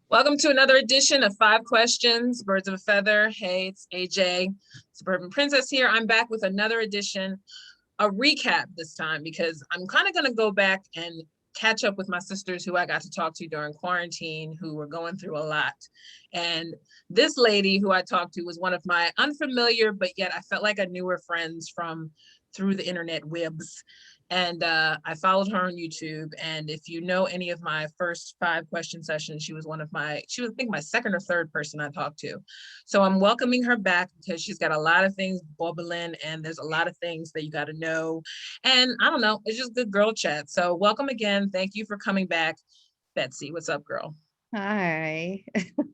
Welcome to another edition of Five Questions, Birds of a Feather. Hey, it's AJ, Suburban Princess here. I'm back with another edition, a recap this time, because I'm kind of going to go back and catch up with my sisters who I got to talk to during quarantine, who were going through a lot. And this lady who I talked to was one of my unfamiliar, but yet I felt like I knew her friends from through the internet webs. And I followed her on YouTube. And if you know any of my first 5 question sessions, she was I think my second or third person I talked to. So I'm welcoming her back because she's got a lot of things bubbling and there's a lot of things that you got to know. And I don't know, it's just good girl chat. So welcome again. Thank you for coming back. Betsy, what's up, girl? Hi.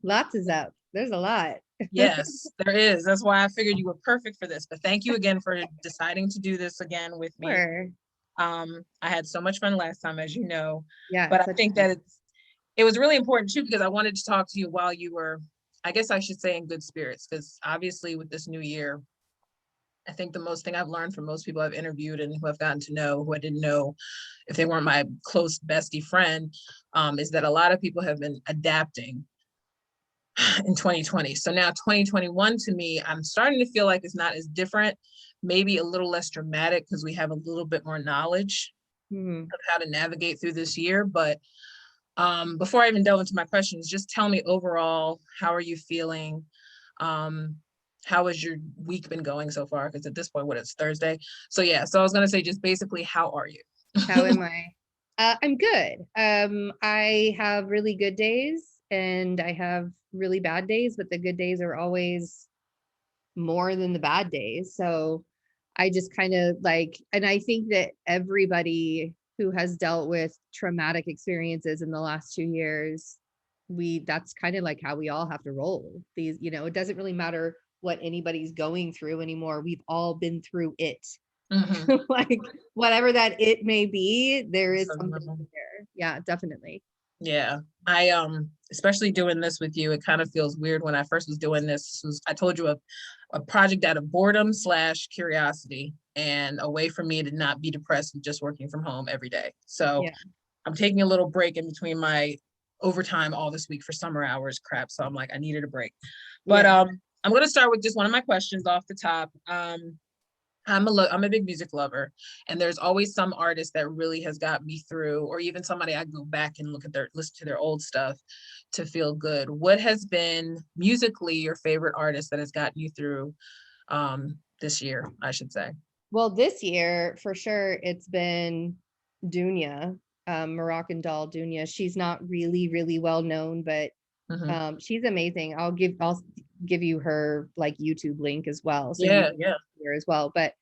Lots is up. There's a lot. Yes, there is. That's why I figured you were perfect for this. But thank you again for deciding to do this again with me. Sure. I had so much fun last time, as you know, Yeah, but I such think that it was really important too, because I wanted to talk to you while you were, I guess I should say, in good spirits, because obviously with this new year, I think the most thing I've learned from most people I've interviewed and who I've gotten to know, who I didn't know if they weren't my close bestie friend, is that a lot of people have been adapting in 2020. So now 2021 to me, I'm starting to feel like it's not as different, maybe a little less dramatic because we have a little bit more knowledge Mhm. of how to navigate through this year. But before I even delve into my questions, just tell me overall, how are you feeling? Um, how has your week been going so far? Because at this point, what, it's Thursday. So yeah, so I was gonna say just basically, how are you? How am I? I'm good. I have really good days and I have really bad days, but the good days are always more than the bad days. So I just kind of like, and I think that everybody who has dealt with traumatic experiences in the last 2 years, that's kind of like how we all have to roll. It doesn't really matter what anybody's going through anymore. We've all been through it. Mhm. Like whatever that it may be, there It's is so something normal. there. Yeah, definitely. Yeah, I especially doing this with you, it kind of feels weird. When I first was doing this, I told you, a project out of boredom slash curiosity and a way for me to not be depressed with just working from home every day. So Yeah. I'm taking a little break in between my overtime all this week for summer hours crap. So I'm like, I needed a break. But Yeah. I'm gonna start with just one of my questions off the top. I'm a big music lover, and there's always some artist that really has got me through, or even somebody I go back and listen to their old stuff to feel good. What has been musically your favorite artist that has gotten you through this year, I should say? Well, this year for sure it's been Dunya, Moroccan doll Dunya. She's not really, really well known, but Hmm. she's amazing. I'll give you her like YouTube link as well, so you Yeah, can yeah. hear as well. But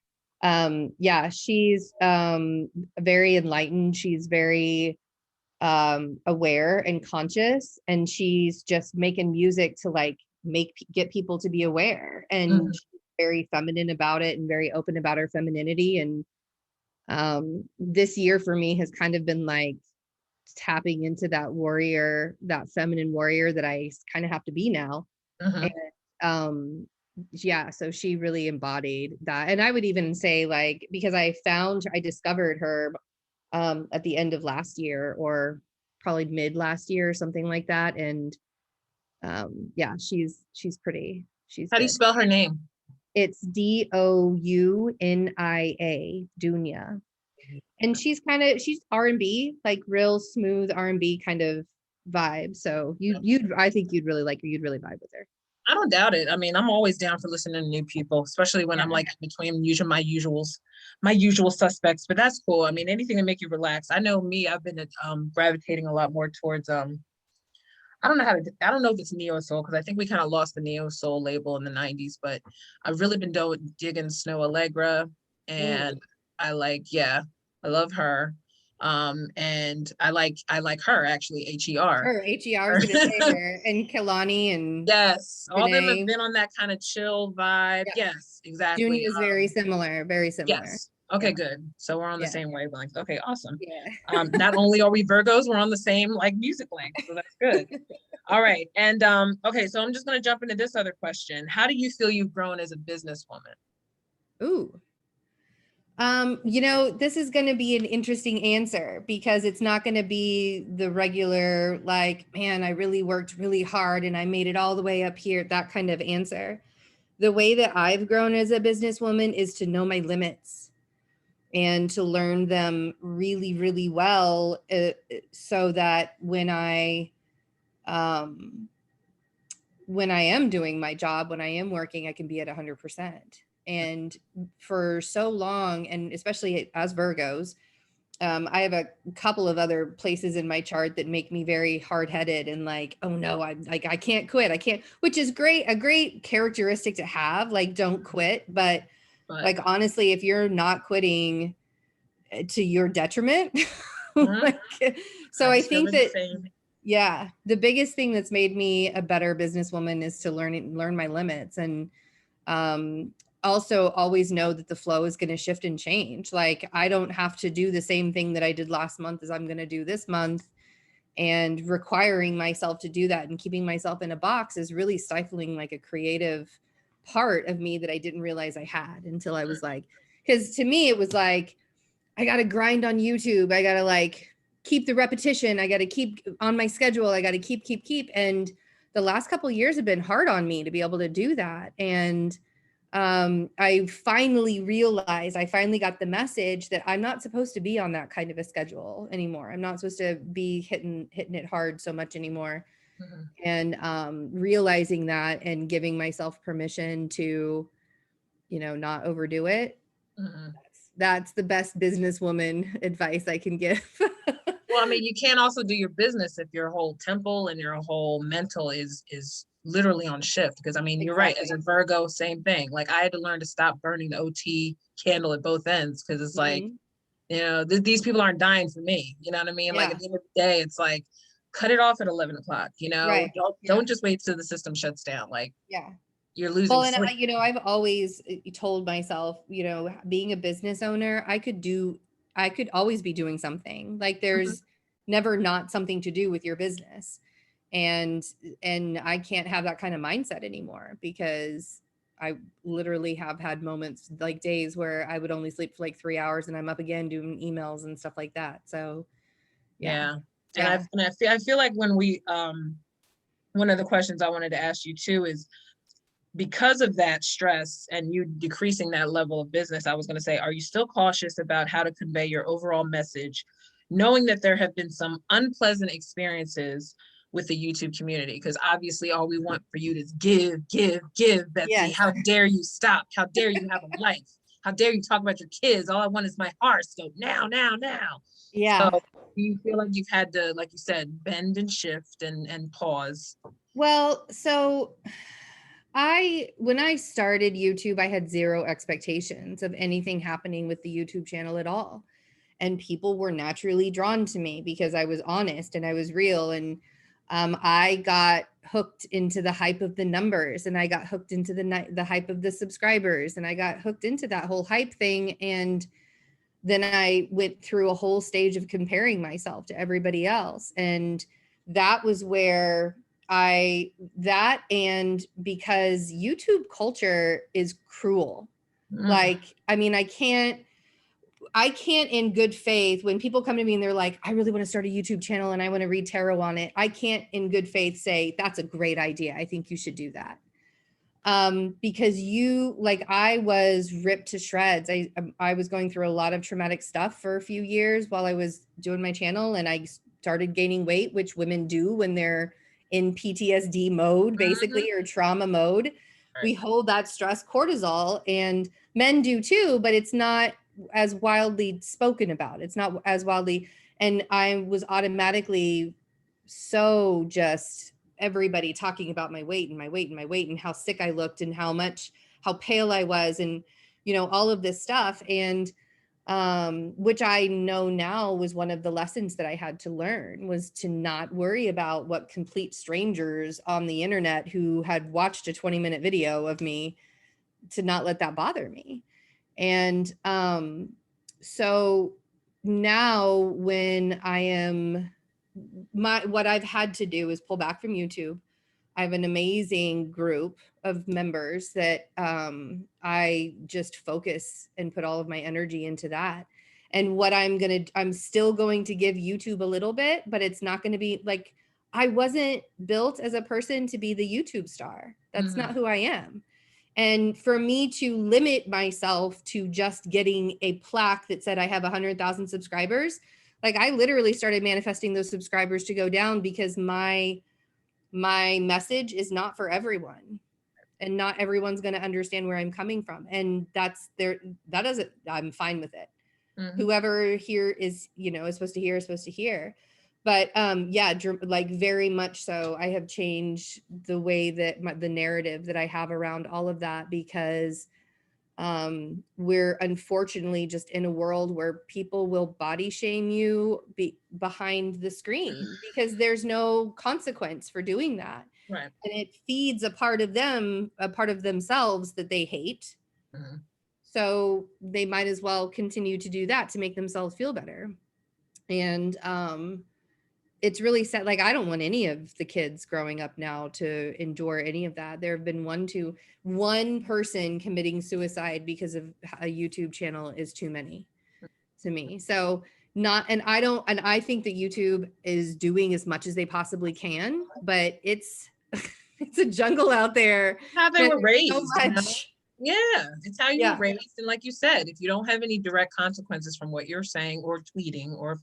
yeah, she's very enlightened. She's very aware and conscious, and she's just making music to like get people to be aware, and Hmm. she's very feminine about it and very open about her femininity. And this year for me has kind of been like tapping into that warrior, that feminine warrior that I kind of have to be now. And Hmm. um yeah, so she really embodied that. And I would even say, like, because I discovered her at the end of last year, or probably mid last year or something like that. And yeah, she's pretty, she's How do you good. spell her name? It's Dounia, Dunya. And she's R&B, like real smooth R&B kind of vibe. So I think you'd really like her. You'd really vibe with her. I don't doubt it. I mean, I'm always down for listening to new people, especially when I'm Yeah. like in between my usual suspects. But that's cool. I mean, anything to make you relax. I know me. I've been gravitating a lot more towards I don't know if it's neo soul, because I think we kind of lost the neo soul label in the '90s. But I've really been digging Snow Allegra, and Ooh. yeah, I love her. And I like her actually, HER. Her, HER, I was gonna say her, and Kelani and Yes, all of them have Janae. been on that kind of chill vibe. Yeah. Yes, exactly. Junior is very similar, very similar. Yes. Okay, Yeah. good. So we're on the Yeah. same wavelength. Okay, awesome. Yeah. Not only are we Virgos, we're on the same like music length, so that's good. All right, and okay, so I'm just gonna jump into this other question. How do you feel you've grown as a businesswoman? Ooh. This is going to be an interesting answer because it's not going to be the regular, like, man, I really worked really hard and I made it all the way up here, that kind of answer. The way that I've grown as a businesswoman is to know my limits and to learn them really, really well, so that when I am doing my job, when I am working, I can be at 100%. And for so long, and especially as Virgos, I have a couple of other places in my chart that make me very hard-headed and like, oh no, I can't quit. I can't, which is great, a great characteristic to have, like, don't quit. But like, honestly, if you're not quitting to your detriment, like, so I think that, yeah, the biggest thing that's made me a better businesswoman is to learn my limits, and also always know that the flow is going to shift and change. Like, I don't have to do the same thing that I did last month as I'm going to do this month, and requiring myself to do that and keeping myself in a box is really stifling like a creative part of me that I didn't realize I had until I was like, because to me it was like, I got to grind on YouTube. I got to like keep the repetition. I got to keep on my schedule. I got to keep. And the last couple of years have been hard on me to be able to do that. And I finally realized, I finally got the message that I'm not supposed to be on that kind of a schedule anymore. I'm not supposed to be hitting it hard so much anymore. And realizing that and giving myself permission to, not overdo it. That's the best businesswoman advice I can give. Well, I mean, you can't also do your business if your whole temple and your whole mental is literally on shift. Because I mean, you're right. As a Virgo, same thing. Like, I had to learn to stop burning the OT candle at both ends, because it's like, these people aren't dying for me. You know what I mean? Like, at the end of the day, it's like, cut it off at 11 o'clock. Don't just wait till the system shuts down. Like, you're losing. Well, and I've always told myself, being a business owner, I could always be doing something. Like, there's never not something to do with your business. And I can't have that kind of mindset anymore, because I literally have had moments, like days, where I would only sleep for like 3 hours and I'm up again doing emails and stuff like that. So And I feel like when we one of the questions I wanted to ask you too is, because of that stress and you decreasing that level of business, I was going to say, are you still cautious about how to convey your overall message, knowing that there have been some unpleasant experiences with the YouTube community? Because obviously all we want for you is give, Betsy. Yes. How dare you stop? How dare you have a life? How dare you talk about your kids? All I want is my horoscope now. Yeah. So do you feel like you've had to, like you said, bend and shift and pause? Well, so when I started YouTube, I had zero expectations of anything happening with the YouTube channel at all. And people were naturally drawn to me because I was honest and I was real. And I got hooked into the hype of the numbers, and I got hooked into the hype of the subscribers, and I got hooked into that whole hype thing. And then I went through a whole stage of comparing myself to everybody else. And that was where and because YouTube culture is cruel. Like, I mean, I can't in good faith, when people come to me and they're like, I really want to start a YouTube channel and I want to read tarot on it, I can't in good faith say, that's a great idea, I think you should do that. Because I was ripped to shreds. I was going through a lot of traumatic stuff for a few years while I was doing my channel, and I started gaining weight, which women do when they're in PTSD mode, basically, or trauma mode. Right. We hold that stress cortisol, and men do too, but it's not as wildly spoken about. It's not as wildly. And I was automatically so just everybody talking about my weight and how sick I looked and how pale I was, and all of this stuff. And which I know now was one of the lessons that I had to learn, was to not worry about what complete strangers on the internet who had watched a 20-minute video of me, to not let that bother me. And so now when I am what I've had to do is pull back from YouTube. I have an amazing group of members that I just focus and put all of my energy into that. And what I'm still going to give YouTube a little bit, but it's not going to be like, I wasn't built as a person to be the YouTube star. That's not who I am. And for me to limit myself to just getting a plaque that said I have 100,000 subscribers, like I literally started manifesting those subscribers to go down because my message is not for everyone, and not everyone's going to understand where I'm coming from. And I'm fine with it. Whoever here is, is supposed to hear. But yeah, like very much so. I have changed the way that the narrative that I have around all of that, because we're unfortunately just in a world where people will body shame you behind the screen because there's no consequence for doing that. Right. And it feeds a part of themselves that they hate. So they might as well continue to do that to make themselves feel better. And it's really sad. Like, I don't want any of the kids growing up now to endure any of that. There have been one person committing suicide because of a YouTube channel is too many to me. So I think that YouTube is doing as much as they possibly can, but it's a jungle out there. How they were raised. So much. Yeah, it's how you were raised. And like you said, if you don't have any direct consequences from what you're saying or tweeting or,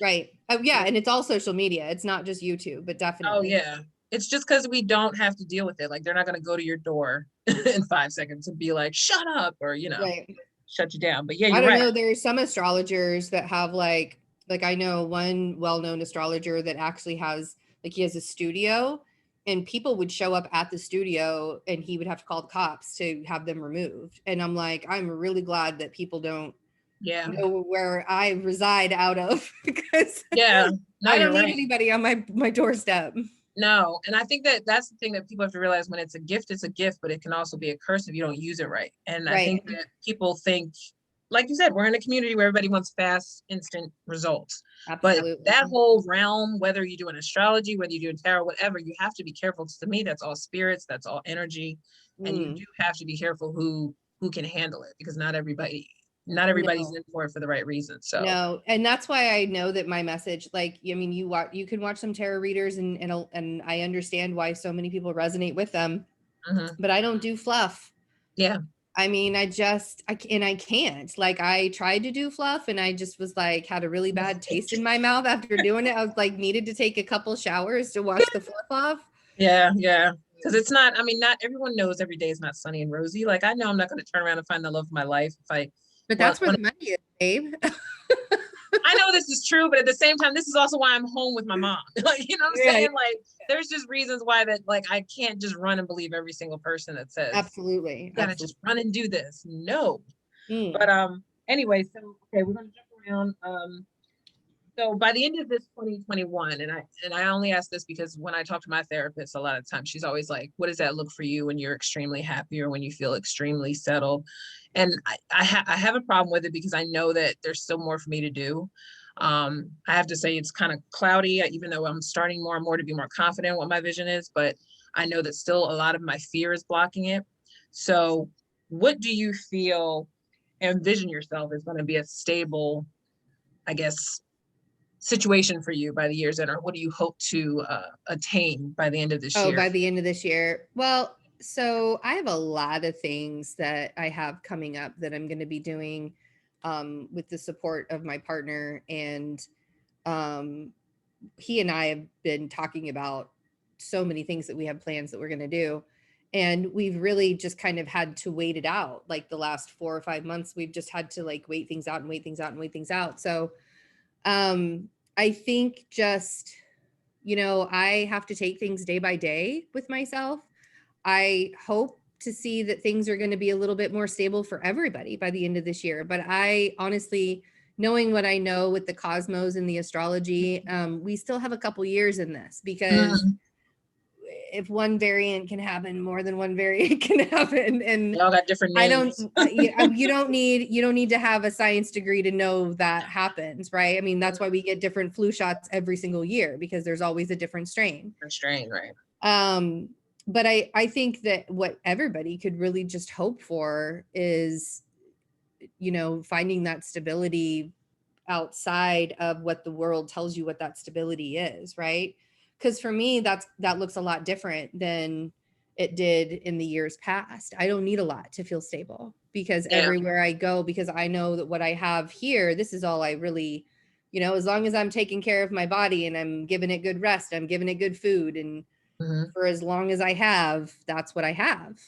Right. Oh, yeah. And it's all social media. It's not just YouTube, but definitely. Oh, yeah. It's just because we don't have to deal with it. Like, they're not going to go to your door in 5 seconds and be like, shut up, or, right. shut you down. But yeah, I don't know. There's some astrologers that have like I know one well-known astrologer that actually has, like, he has a studio, and people would show up at the studio and he would have to call the cops to have them removed. And I'm like, I'm really glad that people don't know where I reside out of, because I don't need anybody on my doorstep. No. And I think that that's the thing that people have to realize: when it's a gift, but it can also be a curse if you don't use it right. And I think that people think, like you said, we're in a community where everybody wants fast, instant results. Absolutely. But that whole realm, whether you do an astrology, whether you do tarot, whatever, you have to be careful. Because to me, that's all spirits, that's all energy. And you do have to be careful who can handle it, because not everybody's in for it for the right reason. So no, and that's why I know that my message, like, I mean, you can watch some tarot readers and I understand why so many people resonate with them, but I don't do fluff. Yeah. I mean, I can't. Like, I tried to do fluff and I just was like, had a really bad taste in my mouth after doing it. I was like, needed to take a couple showers to wash the fluff off. Yeah. Yeah. Because it's not, I mean, not everyone knows every day is not sunny and rosy. Like, I know I'm not going to turn around and find the love of my life but that's where the money is, babe. I know this is true, but at the same time, this is also why I'm home with my mom. Like, you know what I'm saying? Like, there's just reasons why that, like, I can't just run and believe every single person that says, absolutely, you gotta just run and do this. No. But anyway, so okay, we're gonna jump around. So by the end of this 2021, and I only ask this because when I talk to my therapist, a lot of times she's always like, what does that look for you when you're extremely happy or when you feel extremely settled? And I have a problem with it because I know that there's still more for me to do. I have to say it's kind of cloudy, even though I'm starting more and more to be more confident in what my vision is, but I know that still a lot of my fear is blocking it. So what do you feel, envision yourself is going to be a stable, I guess, situation for you by the year's end, or what do you hope to attain by the end of this year? By the end of this year. Well, so I have a lot of things that I have coming up that I'm going to be doing with the support of my partner. And he and I have been talking about so many things that we have plans that we're going to do. And we've really just kind of had to wait it out. Like the last 4 or 5 months, we've just had to like wait things out and wait things out and wait things out. So I think just, I have to take things day by day with myself. I hope to see that things are going to be a little bit more stable for everybody by the end of this year. But I honestly, knowing what I know with the cosmos and the astrology, we still have a couple years in this, because if one variant can happen, more than one variant can happen. And they all got different names. you don't need to have a science degree to know that happens, right? I mean, that's why we get different flu shots every single year, because there's always a different strain. Right. But I think that what everybody could really just hope for is, finding that stability outside of what the world tells you what that stability is, right? Because for me, that looks a lot different than it did in the years past. I don't need a lot to feel stable, because Yeah. everywhere I go, because I know that what I have here, this is all I really, as long as I'm taking care of my body and I'm giving it good rest, I'm giving it good food, and Mm-hmm. for as long as I have, that's what I have.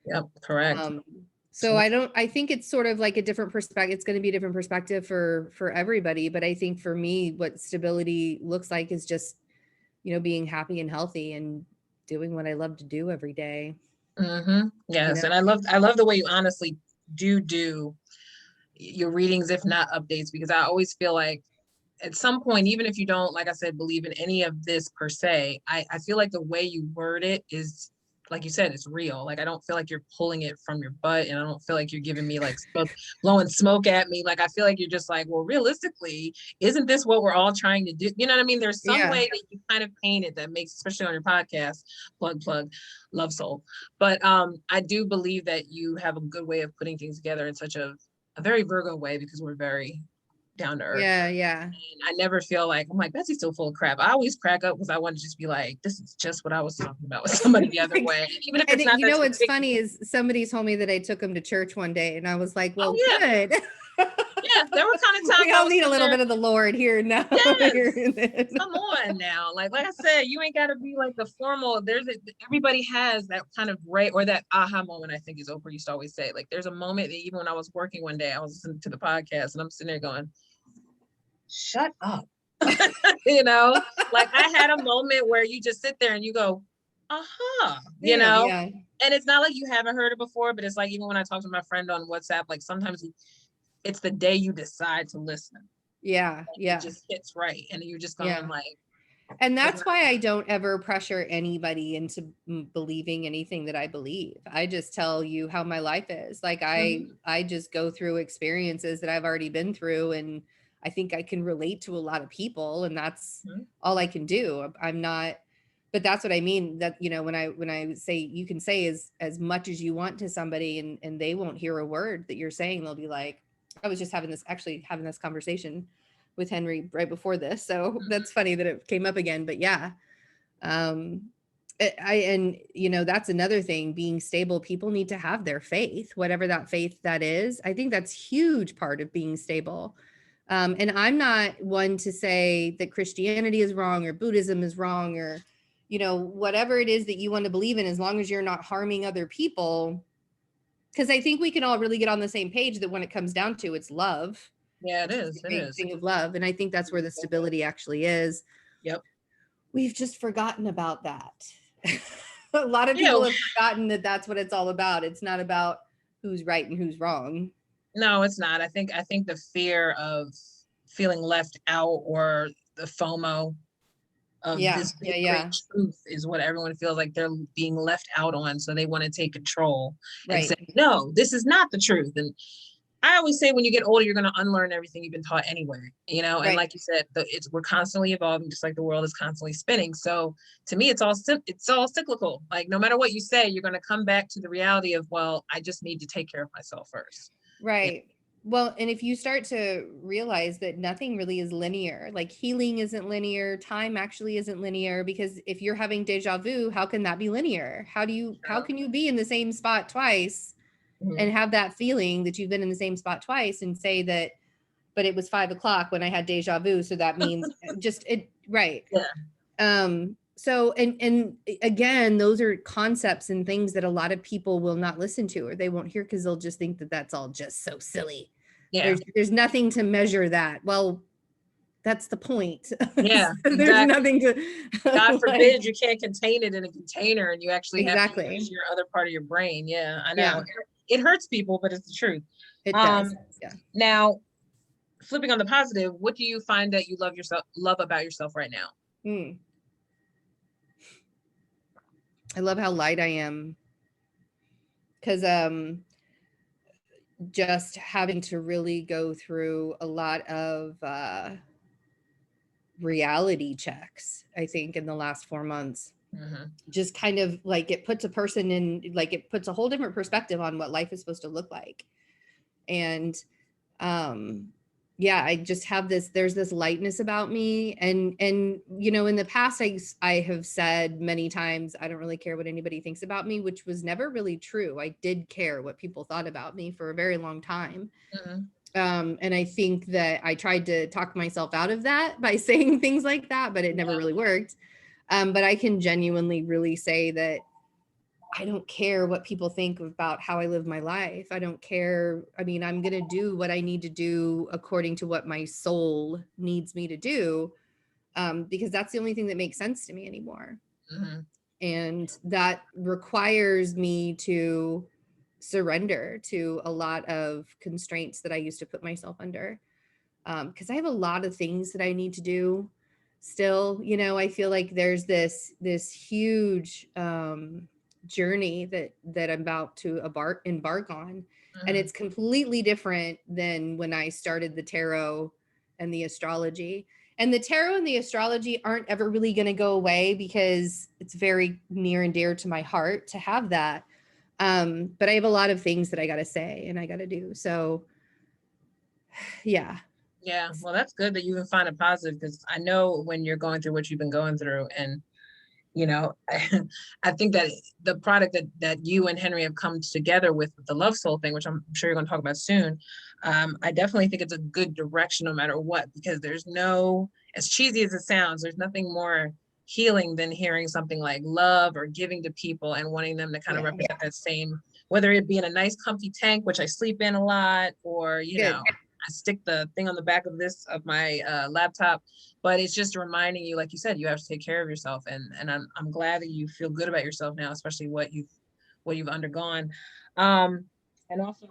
Yep. Correct. Um, so I think it's sort of like a different perspective. It's going to be a different perspective for everybody. But I think for me, what stability looks like is just, being happy and healthy and doing what I love to do every day. Mm-hmm. You Yes. know? And I love the way you honestly do your readings, if not updates, because I always feel like at some point, even if you don't, like I said, believe in any of this per se, I feel like the way you word it is, like you said, it's real. Like, I don't feel like you're pulling it from your butt, and I don't feel like you're giving me like smoke, blowing smoke at me. Like, I feel like you're just like, well, realistically, isn't this what we're all trying to do? You know what I mean? There's some Yeah. way that you kind of paint it that makes, especially on your podcast, plug, love soul. But I do believe that you have a good way of putting things together in such a very Virgo way, because we're very down to earth. Yeah. Yeah. I never feel like, I'm like, Betsy's still full of crap. I always crack up because I want to just be like, this is just what I was talking about with somebody the other way. Even if it's not that what's specific. funny is somebody told me that I took him to church one day, and I was like, well, Oh, yeah. good. Yeah, there were kind of times We I all was need a little there. bit of the Lord here now. Yes. Come on now. Like I said, you ain't got to be like the formal. Everybody has that kind of or that aha moment, I think is Oprah used to always say. Like, there's a moment that even when I was working one day, I was listening to the podcast and I'm sitting there going, shut up. Like, I had a moment where you just sit there and you go, uh-huh, Yeah. and it's not like you haven't heard it before, but it's like, even when I talk to my friend on WhatsApp, like sometimes it's the day you decide to listen. Yeah. It just hits right. And you're just going like, and that's why I don't ever pressure anybody into believing anything that I believe. I just tell you how my life is. Like, I just go through experiences that I've already been through, and I think I can relate to a lot of people, and that's all I can do. I'm not, but that's what I mean, that, when I say, you can say as much as you want to somebody, and they won't hear a word that you're saying. They'll be like, I was just having this conversation with Henry right before this. So that's funny that it came up again, but yeah. That's another thing, being stable. People need to have their faith, whatever that faith that is. I think that's huge part of being stable. And I'm not one to say that Christianity is wrong or Buddhism is wrong, or, whatever it is that you want to believe in, as long as you're not harming other people. Because I think we can all really get on the same page that when it comes down to, it's love. Yeah, it is. It is. Thing of love. And I think that's where the stability actually is. Yep. We've just forgotten about that. A lot of people have forgotten that that's what it's all about. It's not about who's right and who's wrong. No, it's not. I think the fear of feeling left out, or the FOMO of this great truth, is what everyone feels like they're being left out on. So they want to take control and say, no, this is not the truth. And I always say, when you get older, you're going to unlearn everything you've been taught anyway, and like you said, we're constantly evolving, just like the world is constantly spinning. So to me, it's all cyclical. Like, no matter what you say, you're going to come back to the reality of, well, I just need to take care of myself first. Right. Well, and if you start to realize that nothing really is linear, like healing isn't linear, time actually isn't linear, because if you're having deja vu, how can that be linear? How can you be in the same spot twice and have that feeling that you've been in the same spot twice and say that, but it was 5 o'clock when I had deja vu. So that means just it. Right. Yeah. So, and again, those are concepts and things that a lot of people will not listen to, or they won't hear, because they'll just think that that's all just so silly. Yeah. There's nothing to measure that. Well, that's the point. Yeah. There's nothing to, God forbid you can't contain it in a container, and you actually have to use your other part of your brain. Yeah, I know. Yeah. It hurts people, but it's the truth. It does. Yeah. Now, flipping on the positive, what do you find that you love about yourself right now? I love how light I am, because just having to really go through a lot of reality checks, I think, in the last 4 months. just kind of like it puts a person in, like it puts a whole different perspective on what life is supposed to look like. And yeah, I just have this, there's this lightness about me. And you know, in the past, I have said many times, I don't really care what anybody thinks about me, which was never really true. I did care what people thought about me for a very long time. And I think that I tried to talk myself out of that by saying things like that, but it never really worked. But I can genuinely really say that I don't care what people think about how I live my life. I don't care. I mean, I'm going to do what I need to do according to what my soul needs me to do, because that's the only thing that makes sense to me anymore. And that requires me to surrender to a lot of constraints that I used to put myself under. Because I have a lot of things that I need to do still. You know, I feel like there's this huge journey that I'm about to embark on. And it's completely different than when I started the tarot and the astrology. And the tarot and the astrology aren't ever really going to go away because it's very near and dear to my heart to have that. But I have a lot of things that I got to say and I got to do. So yeah. Yeah, well, that's good that you can find a positive, because I know when you're going through what you've been going through, and you know, I think that the product that you and Henry have come together with the Love Soul thing, which I'm sure you're going to talk about soon, I definitely think it's a good direction no matter what, because there's no, as cheesy as it sounds, there's nothing more healing than hearing something like love or giving to people and wanting them to kind of represent that same, whether it be in a nice comfy tank, which I sleep in a lot, or, you know, I stick the thing on the back of my laptop, but it's just reminding you, like you said, you have to take care of yourself. And I'm glad that you feel good about yourself now, especially what you've undergone. And also,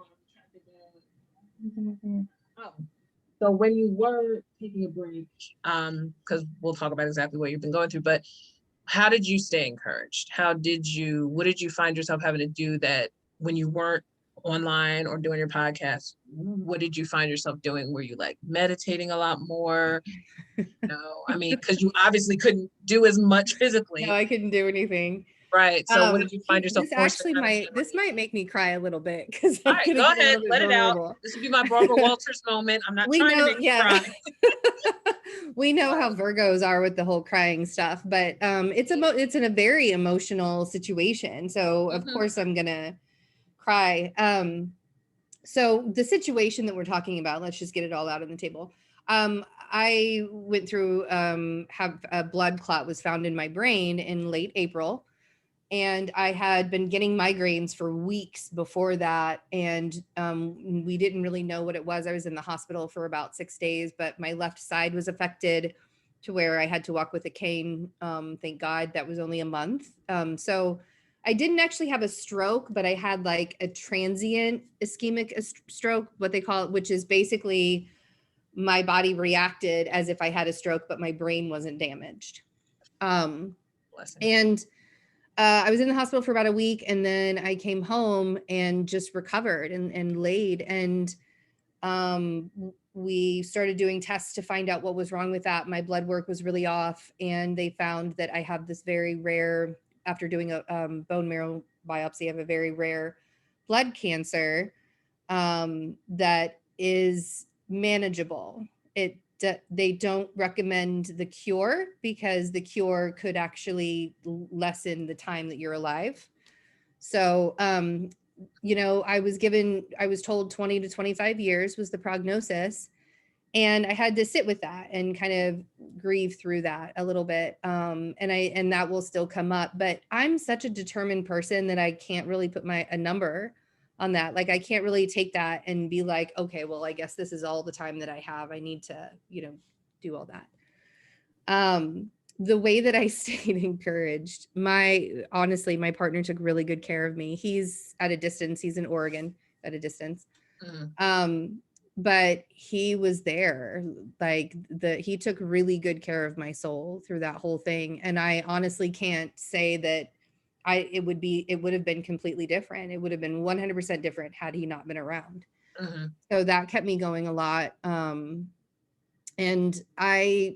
oh, so when you were taking a break, because we'll talk about exactly what you've been going through, but how did you stay encouraged? What did you find yourself having to do that when you weren't online or doing your podcast? What did you find yourself doing? Were you like meditating a lot more? No, I mean, because you obviously couldn't do as much physically. No, I couldn't do anything. Right. So what did you find yourself this might make me cry a little bit because all right, go ahead, let it out. This would be my Barbara Walters moment. I'm not trying to make you cry. We know how Virgos are with the whole crying stuff, but it's in a very emotional situation. So of course I'm gonna cry. So the situation that we're talking about, let's just get it all out on the table. I went through have a blood clot was found in my brain in late April. And I had been getting migraines for weeks before that. And we didn't really know what it was. I was in the hospital for about 6 days, but my left side was affected to where I had to walk with a cane. Thank God that was only a month. So I didn't actually have a stroke, but I had like a transient ischemic stroke, what they call it, which is basically my body reacted as if I had a stroke, but my brain wasn't damaged. And I was in the hospital for about a week, and then I came home and just recovered and laid. And we started doing tests to find out what was wrong with that. My blood work was really off, and they found that I have this very rare, after doing a bone marrow biopsy, I have a very rare blood cancer that is manageable. They don't recommend the cure because the cure could actually lessen the time that you're alive. So, you know, I was told 20 to 25 years was the prognosis. And I had to sit with that and kind of grieve through that a little bit. And that will still come up, but I'm such a determined person that I can't really put a number on that. Like, I can't really take that and be like, okay, well, I guess this is all the time that I have. I need to, you know, do all that. The way that I stayed encouraged, honestly, my partner took really good care of me. He's at a distance. He's in Oregon at a distance. But he was there. Like, he took really good care of my soul through that whole thing. And I honestly can't say that it would have been completely different. It would have been 100% different had he not been around. So that kept me going a lot. And I,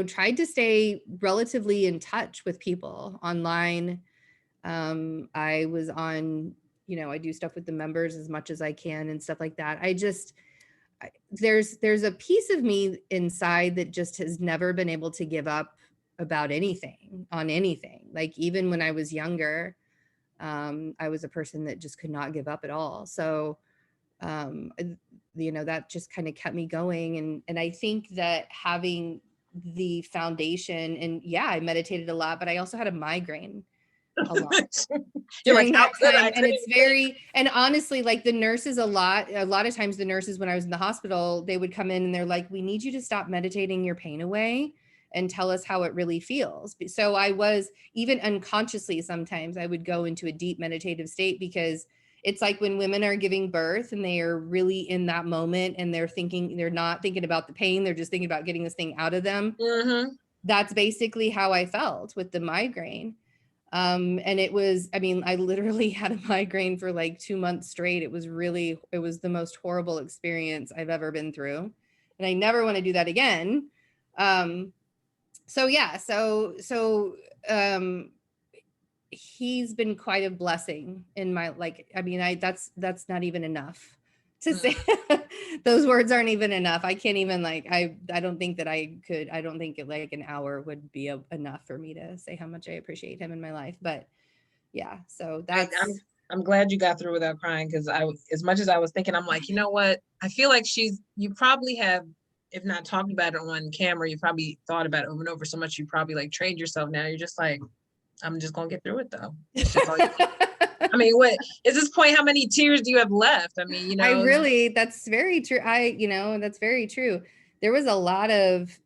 tried to stay relatively in touch with people online. I was on, I do stuff with the members as much as I can and stuff like that. There's a piece of me inside that just has never been able to give up about anything on anything. Like even when I was younger, I was a person that just could not give up at all. So, that just kind of kept me going. And I think that having the foundation, and yeah, I meditated a lot, but I also had a migraine a lot during that time. And it's very, and honestly, like the nurses, a lot of times the nurses, when I was in the hospital, they would come in and they're like, we need you to stop meditating your pain away and tell us how it really feels. So I was, even unconsciously, sometimes I would go into a deep meditative state, because it's like when women are giving birth and they are really in that moment and they're not thinking about the pain, they're just thinking about getting this thing out of them. Mm-hmm. That's basically how I felt with the migraine. And it was, I literally had a migraine for like 2 months straight. It was the most horrible experience I've ever been through. And I never want to do that again. So yeah, he's been quite a blessing in my, that's not even enough to say. Those words aren't even enough. I can't even I don't think that I could. I don't think like an hour would be enough for me to say how much I appreciate him in my life. But yeah, so I'm glad you got through without crying, because as much as I was thinking, I'm like, you know what? I feel like you probably have, if not talked about it on camera, you probably thought about it over and over so much, you probably like trained yourself. Now you're just like, I'm just gonna get through it though. It's just all what is this point? How many tears do you have left? That's very true. That's very true. There was a lot of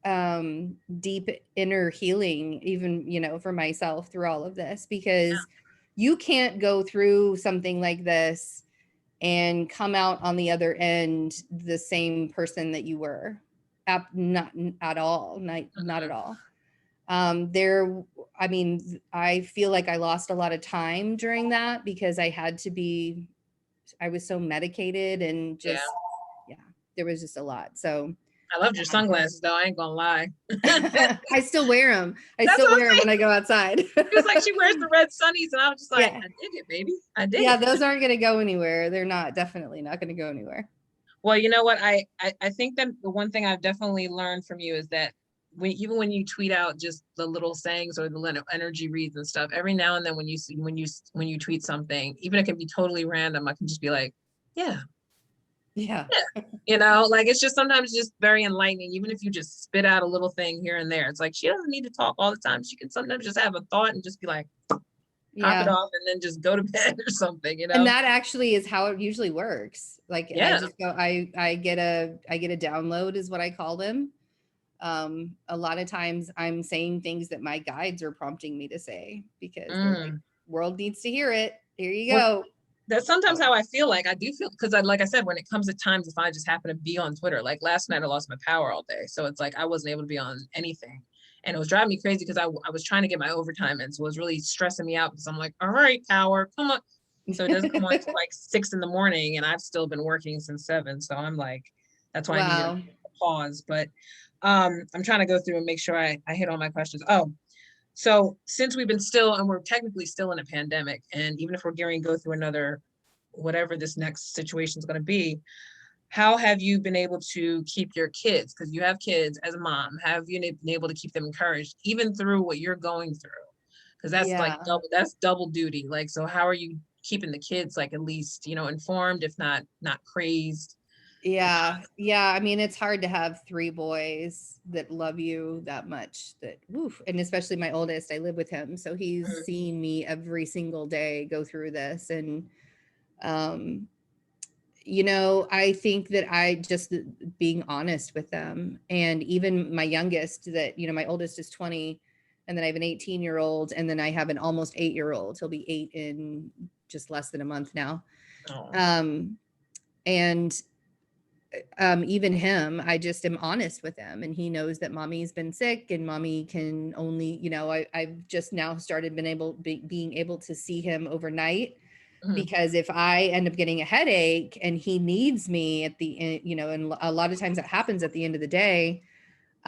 deep inner healing, even, for myself through all of this, because you can't go through something like this and come out on the other end the same person that you were. Not at all. Not at all. I feel like I lost a lot of time during that, because I was so medicated and just, there was just a lot. So I loved your sunglasses though. I ain't gonna lie. I still wear them. I still wear them when I go outside. It was like, she wears the red sunnies, and I was just like, I dig it, baby. I dig it. Yeah, those aren't going to go anywhere. They're definitely not going to go anywhere. Well, you know what? I think that the one thing I've definitely learned from you is that even when you tweet out just the little sayings or the energy reads and stuff, every now and then when you tweet something, even if it can be totally random, I can just be like, yeah. It's just sometimes just very enlightening. Even if you just spit out a little thing here and there, it's like, she doesn't need to talk all the time. She can sometimes just have a thought and just be like, pop it off and then just go to bed or something, And that actually is how it usually works. Like, yeah. I just go, I get a download, is what I call them. A lot of times I'm saying things that my guides are prompting me to say, because they're like, world needs to hear it. Here you go. That's sometimes how I feel. Like I do feel, because like I said, when it comes to times, if I just happen to be on Twitter, like last night I lost my power all day. So it's like, I wasn't able to be on anything. And it was driving me crazy, because I was trying to get my overtime in. So it was really stressing me out, because I'm like, all right, power, come on. So it doesn't come on until like 6 a.m. and I've still been working since 7. So I'm like, that's why I needed to pause. But I'm trying to go through and make sure I hit all my questions. Oh, so since we've been and we're technically still in a pandemic, and even if we're gearing to go through another, whatever this next situation is going to be, how have you been able to keep your kids, because you have kids, as a mom, have you been able to keep them encouraged even through what you're going through? Because that's like double duty. Like, so how are you keeping the kids like at least, informed, if not crazed? Yeah. It's hard to have 3 boys that love you that much, and especially my oldest, I live with him. So he's seen me every single day go through this. And, I think that I just being honest with them, and even my youngest, that, my oldest is 20, and then I have an 18-year-old, and then I have an almost 8-year-old. He'll be 8 in just less than a month now. And even him, I just am honest with him, and he knows that mommy's been sick, and mommy can only, I've just now started being able to see him overnight, because if I end up getting a headache and he needs me at the end, and a lot of times that happens at the end of the day,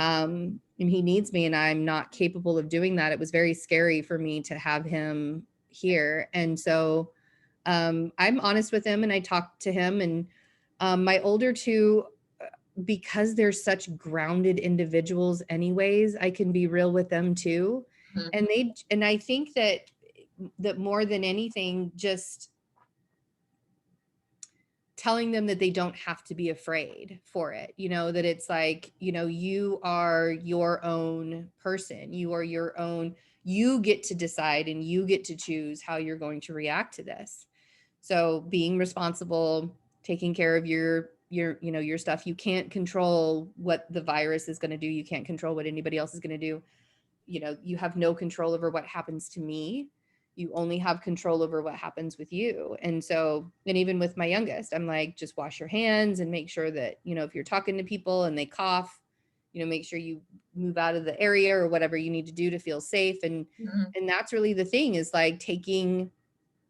And he needs me, and I'm not capable of doing that. It was very scary for me to have him here. And so I'm honest with him, and I talk to him. And my older two, because they're such grounded individuals anyways, I can be real with them too. Mm-hmm. And I think that more than anything, just telling them that they don't have to be afraid for it, that it's like, you are your own person, you are your own, you get to decide and you get to choose how you're going to react to this. So being responsible, taking care of your stuff. You can't control what the virus is going to do. You can't control what anybody else is going to do. You have no control over what happens to me. You only have control over what happens with you. And even with my youngest, I'm like, just wash your hands and make sure that, if you're talking to people and they cough, make sure you move out of the area or whatever you need to do to feel safe. And that's really the thing, is like taking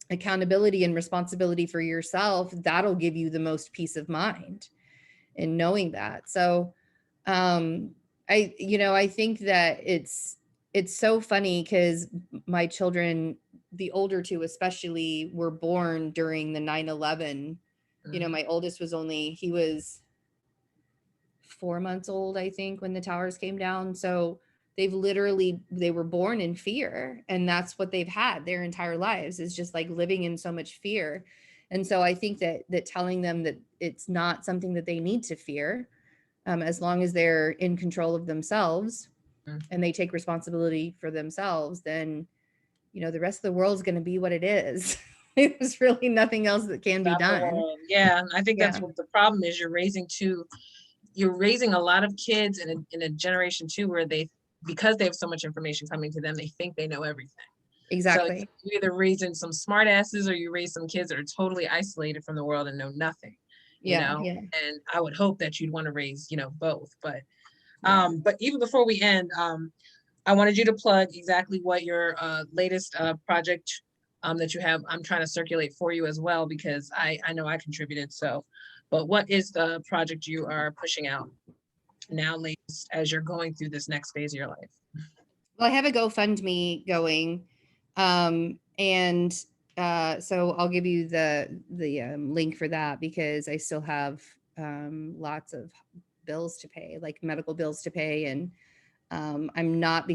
accountability and responsibility for yourself. That'll give you the most peace of mind in knowing that. So I think that it's so funny because my children, the older two especially, were born during the 9/11. My oldest he was 4 months old, I think, when the towers came down. So they were born in fear, and that's what they've had their entire lives, is just like living in so much fear. And so I think that telling them that it's not something that they need to fear, as long as they're in control of themselves and they take responsibility for themselves, then, the rest of the world is going to be what it is. There's really nothing else that can be done. Yeah, I think that's Yeah, what the problem is. You're raising a lot of kids in a generation too, where because they have so much information coming to them, they think they know everything. So exactly. you're either raising some smart asses, or you raise some kids that are totally isolated from the world and know nothing, Yeah. and I would hope that you'd want to raise, both. But Yeah. but even before we end, I wanted you to plug exactly what your latest project that you have. I'm trying to circulate for you as well, because I know I contributed. So, but what is the project you are pushing out now, latest, as you're going through this next phase of your life? Well, I have a GoFundMe going, and so I'll give you the link for that, because I still have lots of bills to pay, like medical bills to pay, and I'm not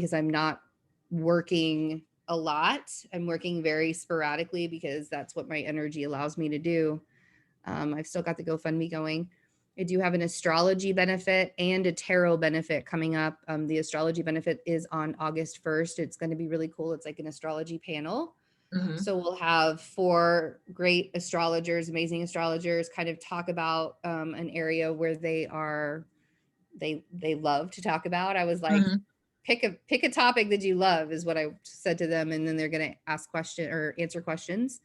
working a lot. I'm working very sporadically because that's what my energy allows me to do. I've still got the GoFundMe going. I do have an astrology benefit and a tarot benefit coming up. The astrology benefit is on August 1st. It's going to be really cool. It's like an astrology panel. So we'll have 4 great astrologers, amazing astrologers, kind of talk about an area where they love to talk about. I was like, pick a topic that you love, is what I said to them, and then they're going to ask question or answer questions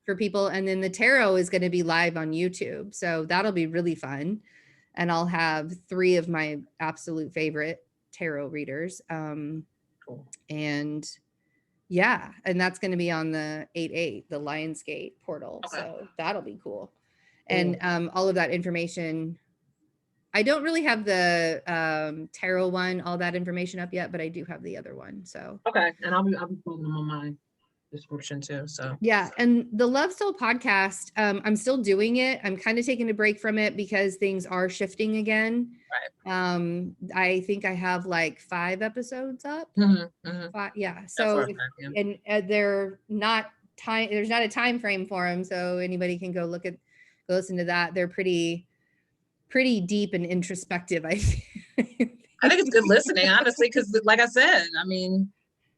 for people. And then the tarot is going to be live on YouTube, so that'll be really fun. And I'll have 3 of my absolute favorite tarot readers. Cool. And yeah, and that's going to be on the 8/8, the Lionsgate portal. Okay. So that'll be cool. And all of that information, I don't really have the tarot one, all that information up yet, but I do have the other one. So Okay, and I'll be putting them on my description too. So yeah, and the Love Soul podcast, I'm still doing it. I'm kind of taking a break from it because things are shifting again. right. I think I have like 5 episodes up. Yeah. So and they're not time. There's not a time frame for them, so anybody can go listen to that. They're pretty deep and introspective, I think. I think it's good listening, honestly, because like I said, I mean,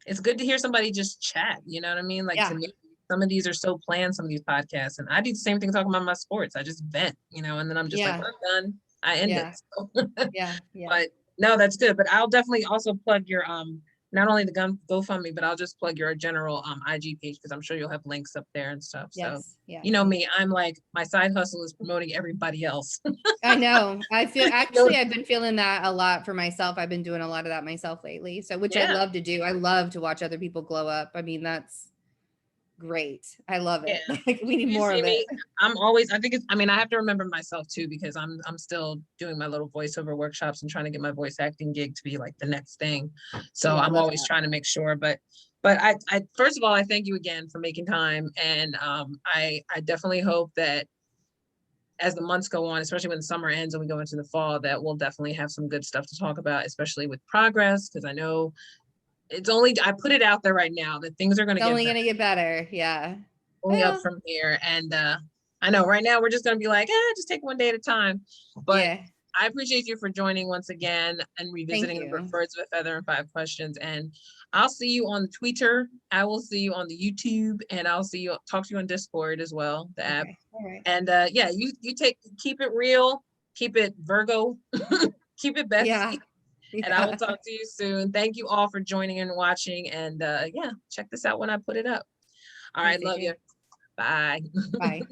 it's good to hear somebody just chat. You know what I mean? Like, to me, some of these are so planned, some of these podcasts, and I do the same thing talking about my sports. I just vent, and then I'm just like, well, I'm done. I end it. So. Yeah. But no, that's good. But I'll definitely also plug your not only the GoFundMe, but I'll just plug your general IG page, because I'm sure you'll have links up there and stuff. So me, I'm like, my side hustle is promoting everybody else. I know. I've been feeling that a lot for myself. I've been doing a lot of that myself lately. So, which I love to do. I love to watch other people glow up. I mean, that's great. I love Yeah. it. Like we need You more see of it. me, I'm always, I think it's, I mean, I have to remember myself too, because I'm still doing my little voiceover workshops and trying to get my voice acting gig to be like the next thing. So Yeah, I I'm love always that. trying to make sure, but I first of all, I thank you again for making time. And I definitely hope that as the months go on, especially when the summer ends and we go into the fall, that we'll definitely have some good stuff to talk about, especially with progress, because I know it's only, I put it out there right now that things are going to It's get only better, gonna get better. Yeah. only up Well, from here. And I know right now we're just going to be like, just take one day at a time. But yeah. I appreciate you for joining once again and Thank revisiting you. Birds of a Feather and 5 questions. And I'll see you on the Twitter. I will see you on the YouTube, and I'll see you, talk to you on Discord as well, the app. Okay. All right. And yeah, you keep it real, keep it Virgo, keep it Yeah. Betsy. And I will Yeah. talk to you soon. Thank you all for joining and watching. And yeah, check this out when I put it up. All right, Thanks, love you. AJ. Bye. Bye.